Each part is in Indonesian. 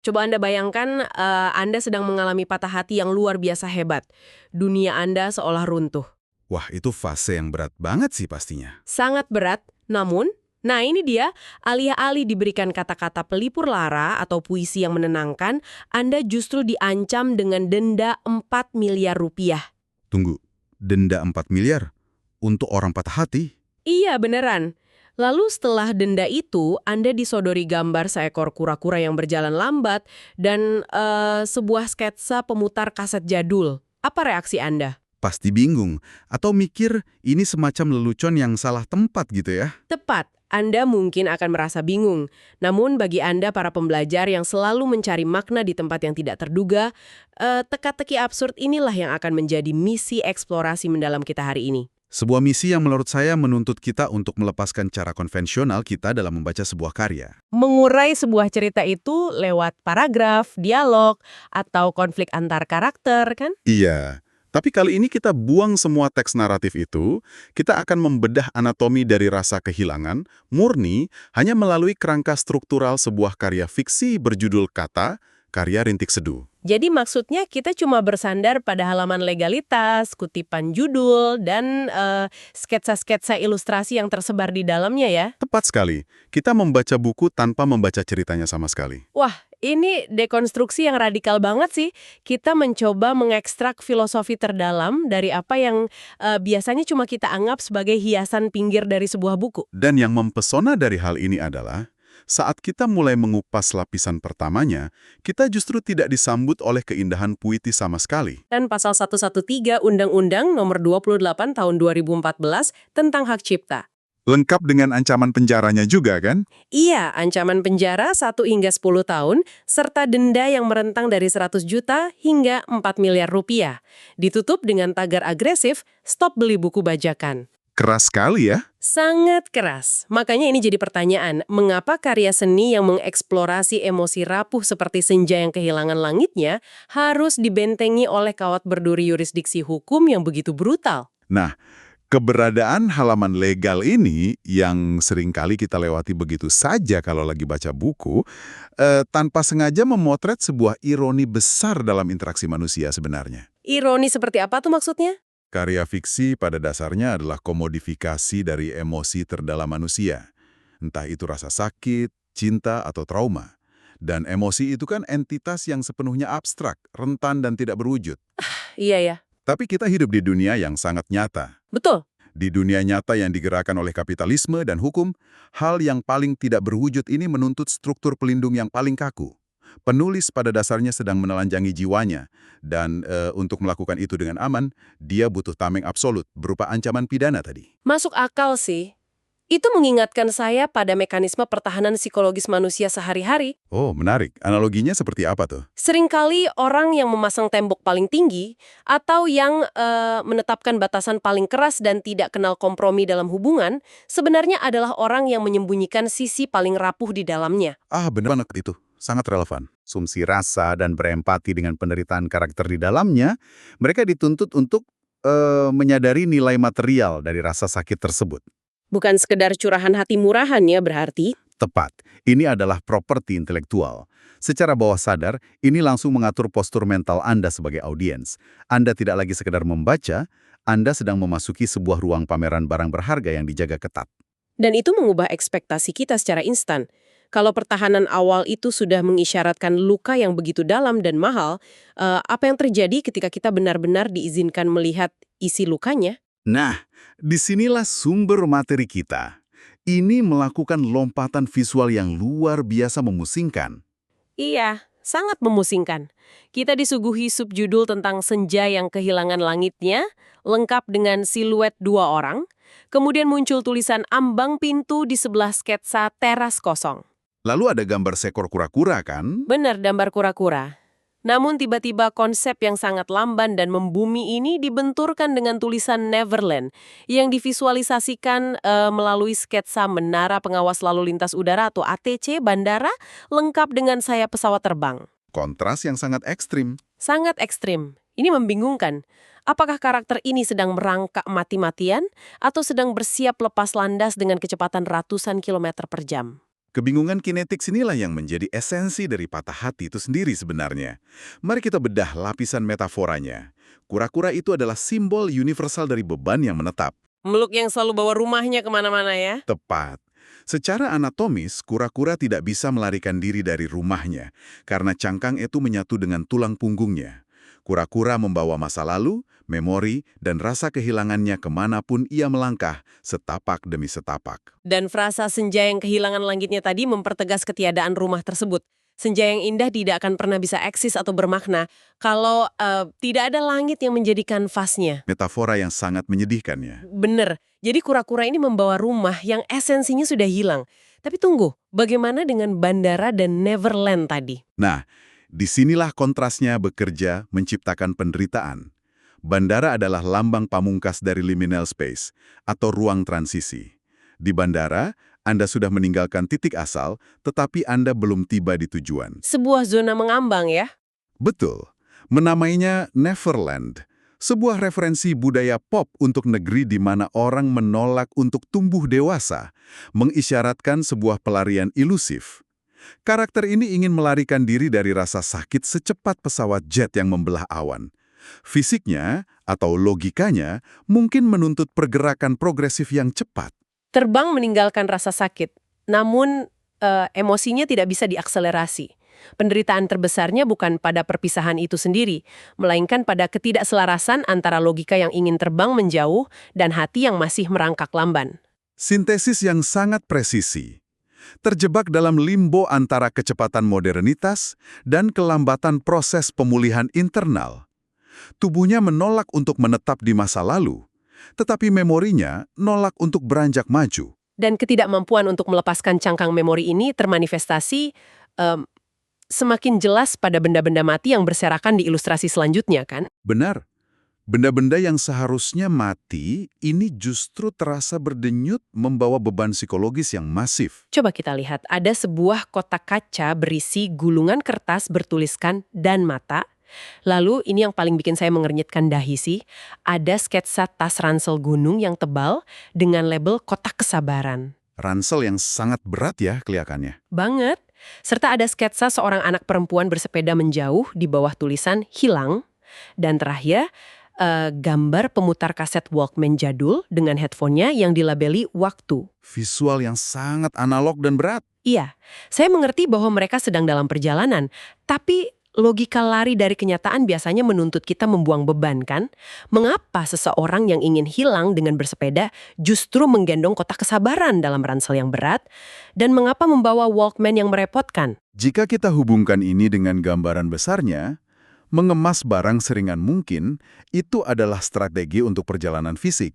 Coba Anda bayangkan Anda sedang mengalami patah hati yang luar biasa hebat. Dunia Anda seolah runtuh. Wah, itu fase yang berat banget sih pastinya. Sangat berat, namun, nah ini dia, alih-alih diberikan kata-kata pelipur lara atau puisi yang menenangkan, Anda justru diancam dengan denda 4 miliar rupiah. Tunggu, denda 4 miliar? Untuk orang patah hati? Iya, beneran. Lalu setelah denda itu, Anda disodori gambar seekor kura-kura yang berjalan lambat dan sebuah sketsa pemutar kaset jadul. Apa reaksi Anda? Pasti bingung. Atau mikir ini semacam lelucon yang salah tempat gitu ya? Tepat, Anda mungkin akan merasa bingung. Namun bagi Anda para pembelajar yang selalu mencari makna di tempat yang tidak terduga, teka-teki absurd inilah yang akan menjadi misi eksplorasi mendalam kita hari ini. Sebuah misi yang menurut saya menuntut kita untuk melepaskan cara konvensional kita dalam membaca sebuah karya. Mengurai sebuah cerita itu lewat paragraf, dialog, atau konflik antar karakter, kan? Iya. Tapi kali ini kita buang semua teks naratif itu, kita akan membedah anatomi dari rasa kehilangan, murni, hanya melalui kerangka struktural sebuah karya fiksi berjudul Kata, karya Rintik Seduh. Jadi maksudnya kita cuma bersandar pada halaman legalitas, kutipan judul, dan sketsa-sketsa ilustrasi yang tersebar di dalamnya ya. Tepat sekali, kita membaca buku tanpa membaca ceritanya sama sekali. Wah, ini dekonstruksi yang radikal banget sih. Kita mencoba mengekstrak filosofi terdalam dari apa yang biasanya cuma kita anggap sebagai hiasan pinggir dari sebuah buku. Dan yang mempesona dari hal ini adalah, saat kita mulai mengupas lapisan pertamanya, kita justru tidak disambut oleh keindahan puitis sama sekali. Dan pasal 113 Undang-Undang Nomor 28 Tahun 2014 tentang hak cipta. Lengkap dengan ancaman penjaranya juga kan? Iya, ancaman penjara 1 hingga 10 tahun, serta denda yang merentang dari 100 juta hingga 4 miliar rupiah. Ditutup dengan tagar agresif, stop beli buku bajakan. Keras sekali ya? Sangat keras. Makanya ini jadi pertanyaan, mengapa karya seni yang mengeksplorasi emosi rapuh seperti senja yang kehilangan langitnya harus dibentengi oleh kawat berduri yurisdiksi hukum yang begitu brutal? Nah, keberadaan halaman legal ini yang seringkali kita lewati begitu saja kalau lagi baca buku, tanpa sengaja memotret sebuah ironi besar dalam interaksi manusia sebenarnya. Ironi seperti apa tuh maksudnya? Karya fiksi pada dasarnya adalah komodifikasi dari emosi terdalam manusia. Entah itu rasa sakit, cinta, atau trauma. Dan emosi itu kan entitas yang sepenuhnya abstrak, rentan, dan tidak berwujud. Iya ya, Tapi kita hidup di dunia yang sangat nyata. betul. Di dunia nyata yang digerakkan oleh kapitalisme dan hukum, hal yang paling tidak berwujud ini menuntut struktur pelindung yang paling kaku. Penulis pada dasarnya sedang menelanjangi jiwanya, dan untuk melakukan itu dengan aman, dia butuh tameng absolut berupa ancaman pidana tadi. Masuk akal sih. Itu mengingatkan saya pada mekanisme pertahanan psikologis manusia sehari-hari. Oh, menarik. Analoginya seperti apa tuh? Seringkali orang yang memasang tembok paling tinggi atau yang menetapkan batasan paling keras dan tidak kenal kompromi dalam hubungan, sebenarnya adalah orang yang menyembunyikan sisi paling rapuh di dalamnya. Ah, benar banget itu. Sangat relevan. Sumsi rasa dan berempati dengan penderitaan karakter di dalamnya, mereka dituntut untuk menyadari nilai material dari rasa sakit tersebut. Bukan sekedar curahan hati murahan ya berarti. Tepat, ini adalah properti intelektual. Secara bawah sadar, ini langsung mengatur postur mental Anda sebagai audiens. Anda tidak lagi sekedar membaca, Anda sedang memasuki sebuah ruang pameran barang berharga yang dijaga ketat. Dan itu mengubah ekspektasi kita secara instan. Kalau pertahanan awal itu sudah mengisyaratkan luka yang begitu dalam dan mahal, apa yang terjadi ketika kita benar-benar diizinkan melihat isi lukanya? Nah, disinilah sumber materi kita. Ini melakukan lompatan visual yang luar biasa memusingkan. Iya, sangat memusingkan. Kita disuguhi subjudul tentang senja yang kehilangan langitnya, lengkap dengan siluet dua orang, kemudian muncul tulisan ambang pintu di sebelah sketsa teras kosong. Lalu ada gambar seekor kura-kura kan? Benar, gambar kura-kura. Namun tiba-tiba konsep yang sangat lamban dan membumi ini dibenturkan dengan tulisan Neverland yang divisualisasikan melalui sketsa menara pengawas lalu lintas udara atau ATC bandara lengkap dengan sayap pesawat terbang. Kontras yang sangat ekstrim. Sangat ekstrim. Ini membingungkan. Apakah karakter ini sedang merangkak mati-matian atau sedang bersiap lepas landas dengan kecepatan ratusan kilometer per jam? Kebingungan kinetik inilah yang menjadi esensi dari patah hati itu sendiri sebenarnya. Mari kita bedah lapisan metaforanya. Kura-kura itu adalah simbol universal dari beban yang menetap. Meluk yang selalu bawa rumahnya kemana-mana ya. Tepat. Secara anatomis, kura-kura tidak bisa melarikan diri dari rumahnya karena cangkang itu menyatu dengan tulang punggungnya. Kura-kura membawa masa lalu, memori, dan rasa kehilangannya kemanapun ia melangkah, setapak demi setapak. Dan frasa senja yang kehilangan langitnya tadi mempertegas ketiadaan rumah tersebut. Senja yang indah tidak akan pernah bisa eksis atau bermakna kalau tidak ada langit yang menjadi kanvasnya. Metafora yang sangat menyedihkan ya. Bener, jadi kura-kura ini membawa rumah yang esensinya sudah hilang. Tapi tunggu, bagaimana dengan bandara dan Neverland tadi? Nah, disinilah kontrasnya bekerja menciptakan penderitaan. Bandara adalah lambang pamungkas dari liminal space, atau ruang transisi. Di bandara, Anda sudah meninggalkan titik asal, tetapi Anda belum tiba di tujuan. Sebuah zona mengambang ya? Betul. Menamainya Neverland, sebuah referensi budaya pop untuk negeri di mana orang menolak untuk tumbuh dewasa, mengisyaratkan sebuah pelarian ilusif. Karakter ini ingin melarikan diri dari rasa sakit secepat pesawat jet yang membelah awan. Fisiknya atau logikanya mungkin menuntut pergerakan progresif yang cepat. Terbang meninggalkan rasa sakit, namun emosinya tidak bisa diakselerasi. Penderitaan terbesarnya bukan pada perpisahan itu sendiri, melainkan pada ketidakselarasan antara logika yang ingin terbang menjauh dan hati yang masih merangkak lamban. Sintesis yang sangat presisi. Terjebak dalam limbo antara kecepatan modernitas dan kelambatan proses pemulihan internal. Tubuhnya menolak untuk menetap di masa lalu, tetapi memorinya nolak untuk beranjak maju. Dan ketidakmampuan untuk melepaskan cangkang memori ini termanifestasi semakin jelas pada benda-benda mati yang berserakan di ilustrasi selanjutnya, kan? Benar, benda-benda yang seharusnya mati ini justru terasa berdenyut membawa beban psikologis yang masif. Coba kita lihat, ada sebuah kotak kaca berisi gulungan kertas bertuliskan "dan mata". Lalu, ini yang paling bikin saya mengernyitkan dahi sih, ada sketsa tas ransel gunung yang tebal dengan label kotak kesabaran. Ransel yang sangat berat ya kelihatannya. Banget. Serta ada sketsa seorang anak perempuan bersepeda menjauh di bawah tulisan "hilang". Dan terakhir, gambar pemutar kaset Walkman jadul dengan headphone-nya yang dilabeli "waktu". Visual yang sangat analog dan berat. Iya, saya mengerti bahwa mereka sedang dalam perjalanan, tapi logika lari dari kenyataan biasanya menuntut kita membuang beban, kan? Mengapa seseorang yang ingin hilang dengan bersepeda justru menggendong kotak kesabaran dalam ransel yang berat? Dan mengapa membawa Walkman yang merepotkan? Jika kita hubungkan ini dengan gambaran besarnya, mengemas barang seringan mungkin itu adalah strategi untuk perjalanan fisik,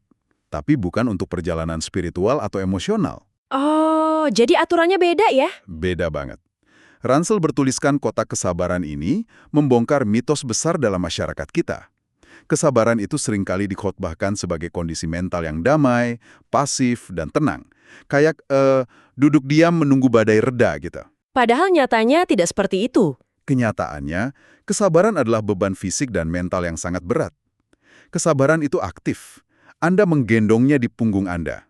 tapi bukan untuk perjalanan spiritual atau emosional. Oh, jadi aturannya beda ya? Beda banget. Ransel bertuliskan kotak kesabaran ini membongkar mitos besar dalam masyarakat kita. Kesabaran itu seringkali dikhotbahkan sebagai kondisi mental yang damai, pasif, dan tenang. Kayak duduk diam menunggu badai reda gitu. Padahal nyatanya tidak seperti itu. Kenyataannya, kesabaran adalah beban fisik dan mental yang sangat berat. Kesabaran itu aktif. Anda menggendongnya di punggung Anda.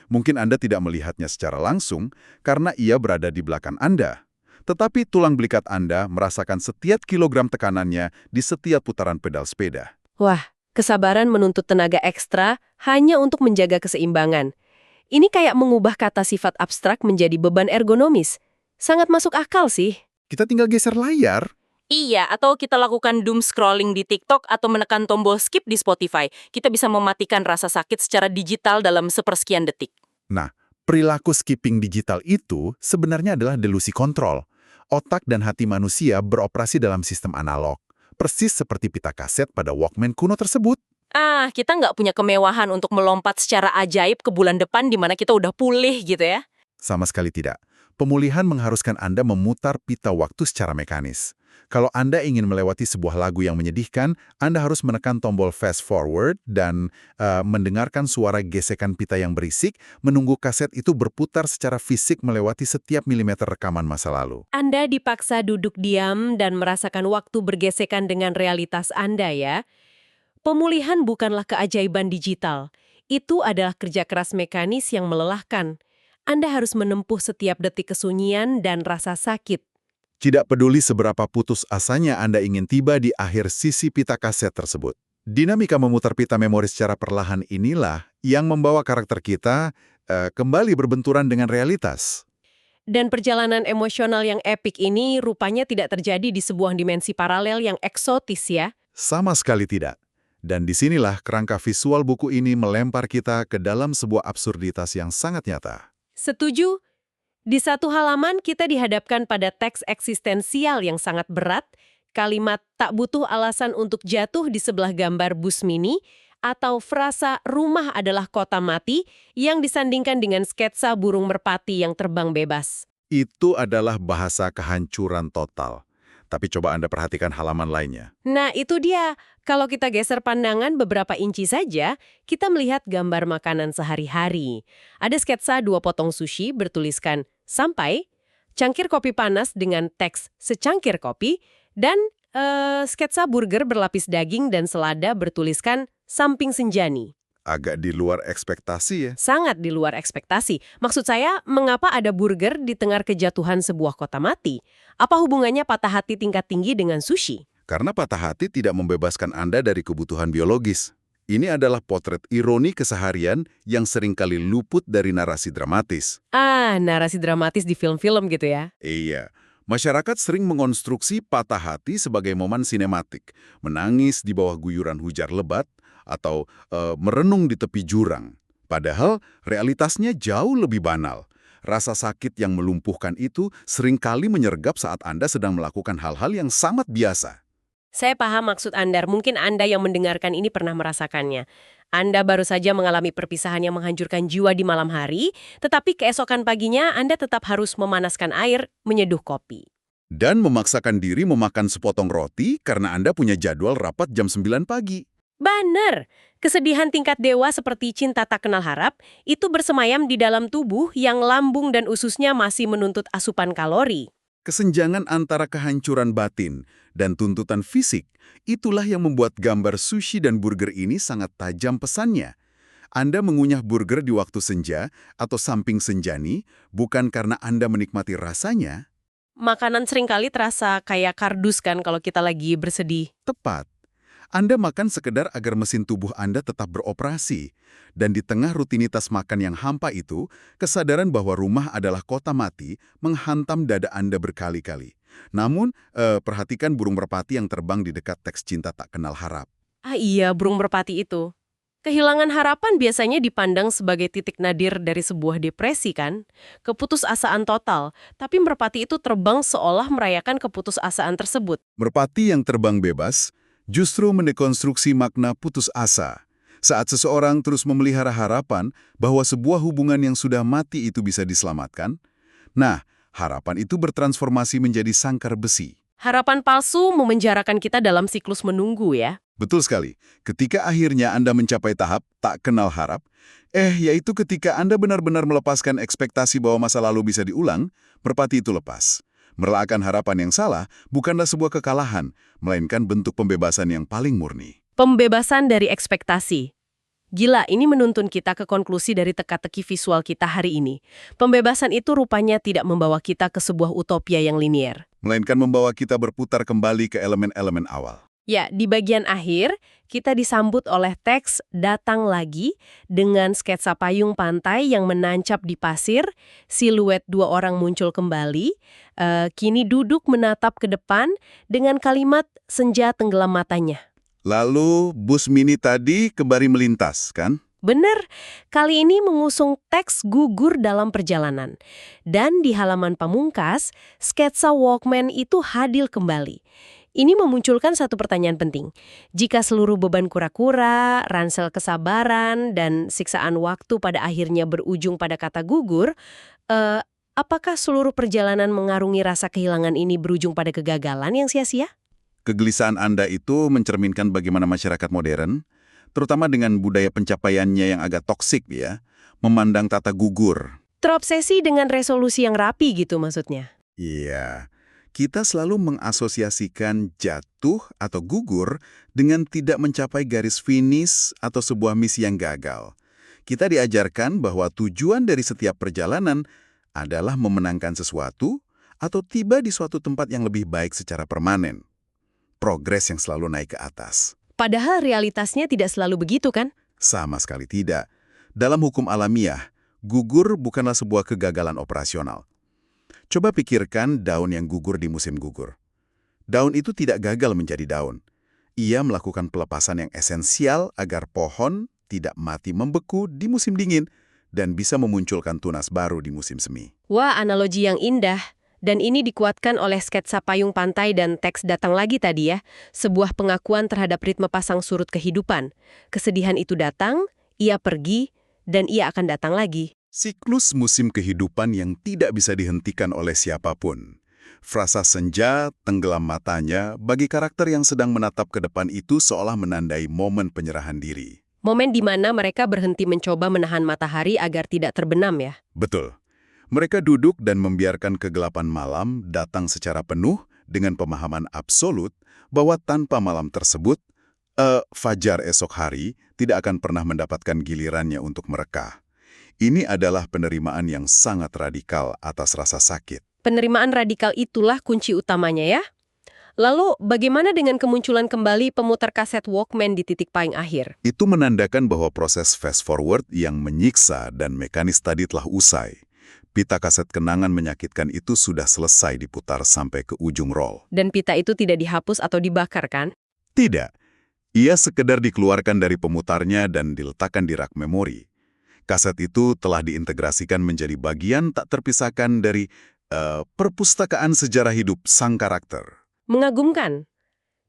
Mungkin Anda tidak melihatnya secara langsung karena ia berada di belakang Anda. Tetapi tulang belikat Anda merasakan setiap kilogram tekanannya di setiap putaran pedal sepeda. Wah, kesabaran menuntut tenaga ekstra hanya untuk menjaga keseimbangan. Ini kayak mengubah kata sifat abstrak menjadi beban ergonomis. Sangat masuk akal sih. Kita tinggal geser layar. Iya, atau kita lakukan doom scrolling di TikTok atau menekan tombol skip di Spotify. Kita bisa mematikan rasa sakit secara digital dalam sepersekian detik. Nah, perilaku skipping digital itu sebenarnya adalah delusi kontrol. Otak dan hati manusia beroperasi dalam sistem analog, persis seperti pita kaset pada Walkman kuno tersebut. Kita nggak punya kemewahan untuk melompat secara ajaib ke bulan depan di mana kita udah pulih gitu ya. Sama sekali tidak. Pemulihan mengharuskan Anda memutar pita waktu secara mekanis. Kalau Anda ingin melewati sebuah lagu yang menyedihkan, Anda harus menekan tombol fast forward dan mendengarkan suara gesekan pita yang berisik, menunggu kaset itu berputar secara fisik melewati setiap milimeter rekaman masa lalu. Anda dipaksa duduk diam dan merasakan waktu bergesekan dengan realitas Anda ya. Pemulihan bukanlah keajaiban digital. Itu adalah kerja keras mekanis yang melelahkan. Anda harus menempuh setiap detik kesunyian dan rasa sakit. Tidak peduli seberapa putus asanya Anda ingin tiba di akhir sisi pita kaset tersebut. Dinamika memutar pita memori secara perlahan inilah yang membawa karakter kita kembali berbenturan dengan realitas. Dan perjalanan emosional yang epik ini rupanya tidak terjadi di sebuah dimensi paralel yang eksotis ya. Sama sekali tidak. Dan disinilah kerangka visual buku ini melempar kita ke dalam sebuah absurditas yang sangat nyata. Setuju? Di satu halaman kita dihadapkan pada teks eksistensial yang sangat berat, kalimat tak butuh alasan untuk jatuh di sebelah gambar bus mini, atau frasa rumah adalah kota mati yang disandingkan dengan sketsa burung merpati yang terbang bebas. Itu adalah bahasa kehancuran total. Tapi coba Anda perhatikan halaman lainnya. Nah itu dia, kalau kita geser pandangan beberapa inci saja, kita melihat gambar makanan sehari-hari. Ada sketsa 2 potong sushi bertuliskan sampai, cangkir kopi panas dengan teks secangkir kopi, dan sketsa burger berlapis daging dan selada bertuliskan samping senjani. Agak di luar ekspektasi ya. Sangat di luar ekspektasi. Maksud saya, mengapa ada burger di tengah kejatuhan sebuah kota mati? Apa hubungannya patah hati tingkat tinggi dengan sushi? Karena patah hati tidak membebaskan Anda dari kebutuhan biologis. Ini adalah potret ironi keseharian yang seringkali luput dari narasi dramatis. Narasi dramatis di film-film gitu ya. Iya, masyarakat sering mengonstruksi patah hati sebagai momen sinematik, menangis di bawah guyuran hujan lebat, atau merenung di tepi jurang. Padahal realitasnya jauh lebih banal. Rasa sakit yang melumpuhkan itu seringkali menyergap saat Anda sedang melakukan hal-hal yang sangat biasa. Saya paham maksud Anda. Mungkin Anda yang mendengarkan ini pernah merasakannya. Anda baru saja mengalami perpisahan yang menghancurkan jiwa di malam hari, tetapi keesokan paginya Anda tetap harus memanaskan air, menyeduh kopi. Dan memaksakan diri memakan sepotong roti karena Anda punya jadwal rapat jam 9 pagi. Benar. Kesedihan tingkat dewa seperti cinta tak kenal harap itu bersemayam di dalam tubuh yang lambung dan ususnya masih menuntut asupan kalori. Kesenjangan antara kehancuran batin dan tuntutan fisik, itulah yang membuat gambar sushi dan burger ini sangat tajam pesannya. Anda mengunyah burger di waktu senja atau samping senjani bukan karena Anda menikmati rasanya. Makanan seringkali terasa kayak kardus kan kalau kita lagi bersedih. Tepat. Anda makan sekedar agar mesin tubuh Anda tetap beroperasi. Dan di tengah rutinitas makan yang hampa itu, kesadaran bahwa rumah adalah kota mati menghantam dada Anda berkali-kali. Namun, perhatikan burung merpati yang terbang di dekat teks cinta tak kenal harap. Iya, burung merpati itu. Kehilangan harapan biasanya dipandang sebagai titik nadir dari sebuah depresi kan? Keputusasaan total, tapi merpati itu terbang seolah merayakan keputusasaan tersebut. Merpati yang terbang bebas justru mendekonstruksi makna putus asa. Saat seseorang terus memelihara harapan bahwa sebuah hubungan yang sudah mati itu bisa diselamatkan, nah, harapan itu bertransformasi menjadi sangkar besi. Harapan palsu memenjarakan kita dalam siklus menunggu ya. Betul sekali. Ketika akhirnya Anda mencapai tahap tak kenal harap, yaitu ketika Anda benar-benar melepaskan ekspektasi bahwa masa lalu bisa diulang, merpati itu lepas. Merelakan harapan yang salah bukanlah sebuah kekalahan, melainkan bentuk pembebasan yang paling murni. Pembebasan dari ekspektasi. Gila, ini menuntun kita ke konklusi dari teka-teki visual kita hari ini. Pembebasan itu rupanya tidak membawa kita ke sebuah utopia yang linier. Melainkan membawa kita berputar kembali ke elemen-elemen awal. Ya, di bagian akhir, kita disambut oleh teks Datang Lagi dengan sketsa payung pantai yang menancap di pasir, siluet 2 orang muncul kembali, kini duduk menatap ke depan dengan kalimat senja tenggelam matanya. Lalu bus mini tadi kembali melintas, kan? Bener, kali ini mengusung teks gugur dalam perjalanan. Dan di halaman pamungkas, sketsa Walkman itu hadir kembali. Ini memunculkan satu pertanyaan penting. Jika seluruh beban kura-kura, ransel kesabaran, dan siksaan waktu pada akhirnya berujung pada kata gugur, apakah seluruh perjalanan mengarungi rasa kehilangan ini berujung pada kegagalan yang sia-sia? Kegelisahan Anda itu mencerminkan bagaimana masyarakat modern, terutama dengan budaya pencapaiannya yang agak toksik ya, memandang kata gugur. Terobsesi dengan resolusi yang rapi gitu maksudnya? Iya. Kita selalu mengasosiasikan jatuh atau gugur dengan tidak mencapai garis finish atau sebuah misi yang gagal. Kita diajarkan bahwa tujuan dari setiap perjalanan adalah memenangkan sesuatu atau tiba di suatu tempat yang lebih baik secara permanen. Progres yang selalu naik ke atas. Padahal realitasnya tidak selalu begitu kan? Sama sekali tidak. Dalam hukum alamiah, gugur bukanlah sebuah kegagalan operasional. Coba pikirkan daun yang gugur di musim gugur. Daun itu tidak gagal menjadi daun. Ia melakukan pelepasan yang esensial agar pohon tidak mati membeku di musim dingin dan bisa memunculkan tunas baru di musim semi. Wah, analogi yang indah. Dan ini dikuatkan oleh sketsa payung pantai dan teks datang lagi tadi ya. Sebuah pengakuan terhadap ritme pasang surut kehidupan. Kesedihan itu datang, ia pergi, dan ia akan datang lagi. Siklus musim kehidupan yang tidak bisa dihentikan oleh siapapun. Frasa senja, tenggelam matanya, bagi karakter yang sedang menatap ke depan itu seolah menandai momen penyerahan diri. Momen di mana mereka berhenti mencoba menahan matahari agar tidak terbenam ya. Betul. Mereka duduk dan membiarkan kegelapan malam datang secara penuh dengan pemahaman absolut bahwa tanpa malam tersebut, fajar esok hari tidak akan pernah mendapatkan gilirannya untuk mereka. Ini adalah penerimaan yang sangat radikal atas rasa sakit. Penerimaan radikal itulah kunci utamanya ya. Lalu bagaimana dengan kemunculan kembali pemutar kaset Walkman di titik paling akhir? Itu menandakan bahwa proses fast forward yang menyiksa dan mekanis tadi telah usai. Pita kaset kenangan menyakitkan itu sudah selesai diputar sampai ke ujung roll. Dan pita itu tidak dihapus atau dibakar kan? Tidak. Ia sekedar dikeluarkan dari pemutarnya dan diletakkan di rak memori. Kaset itu telah diintegrasikan menjadi bagian tak terpisahkan dari perpustakaan sejarah hidup sang karakter. Mengagumkan.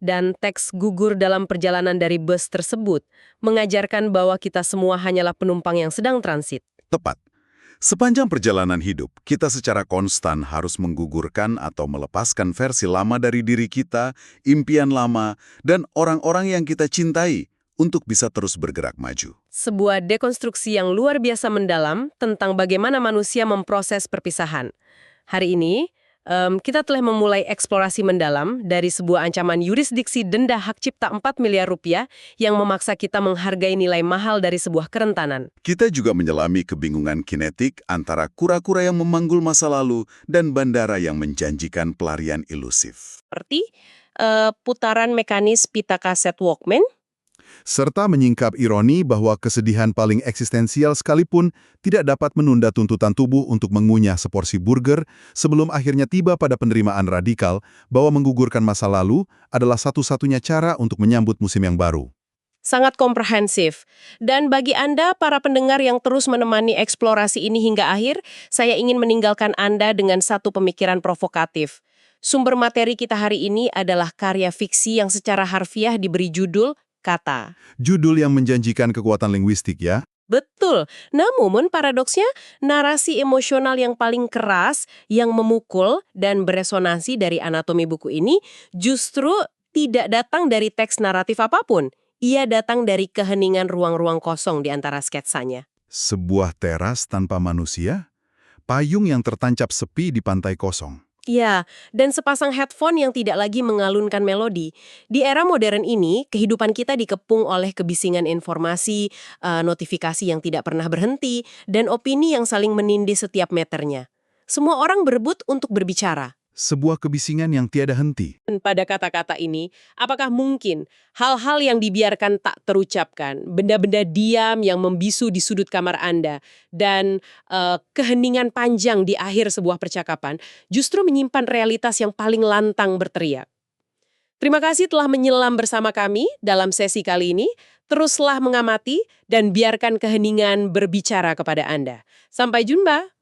Dan teks gugur dalam perjalanan dari bus tersebut mengajarkan bahwa kita semua hanyalah penumpang yang sedang transit. Tepat. Sepanjang perjalanan hidup, kita secara konstan harus menggugurkan atau melepaskan versi lama dari diri kita, impian lama, dan orang-orang yang kita cintai untuk bisa terus bergerak maju. Sebuah dekonstruksi yang luar biasa mendalam tentang bagaimana manusia memproses perpisahan. Hari ini, kita telah memulai eksplorasi mendalam dari sebuah ancaman yurisdiksi denda hak cipta 4 miliar rupiah yang memaksa kita menghargai nilai mahal dari sebuah kerentanan. Kita juga menyelami kebingungan kinetik antara kura-kura yang memanggul masa lalu dan bandara yang menjanjikan pelarian ilusif. Seperti putaran mekanis pita kaset Walkman, Serta menyingkap ironi bahwa kesedihan paling eksistensial sekalipun tidak dapat menunda tuntutan tubuh untuk mengunyah seporsi burger sebelum akhirnya tiba pada penerimaan radikal bahwa menggugurkan masa lalu adalah satu-satunya cara untuk menyambut musim yang baru. sangat komprehensif. Dan bagi Anda, para pendengar yang terus menemani eksplorasi ini hingga akhir, saya ingin meninggalkan Anda dengan satu pemikiran provokatif. Sumber materi kita hari ini adalah karya fiksi yang secara harfiah diberi judul Kata. Judul yang menjanjikan kekuatan linguistik ya. Betul. Namun paradoksnya, narasi emosional yang paling keras, yang memukul dan beresonansi dari anatomi buku ini justru tidak datang dari teks naratif apapun. Ia datang dari keheningan ruang-ruang kosong di antara sketsanya. Sebuah teras tanpa manusia, payung yang tertancap sepi di pantai kosong. Ya, dan sepasang headphone yang tidak lagi mengalunkan melodi. Di era modern ini, kehidupan kita dikepung oleh kebisingan informasi, notifikasi yang tidak pernah berhenti, dan opini yang saling menindih setiap meternya. Semua orang berebut untuk berbicara. Sebuah kebisingan yang tiada henti. Dan pada kata-kata ini, apakah mungkin hal-hal yang dibiarkan tak terucapkan, benda-benda diam yang membisu di sudut kamar Anda, dan keheningan panjang di akhir sebuah percakapan, justru menyimpan realitas yang paling lantang berteriak? Terima kasih telah menyelam bersama kami dalam sesi kali ini. Teruslah mengamati dan biarkan keheningan berbicara kepada Anda. Sampai jumpa!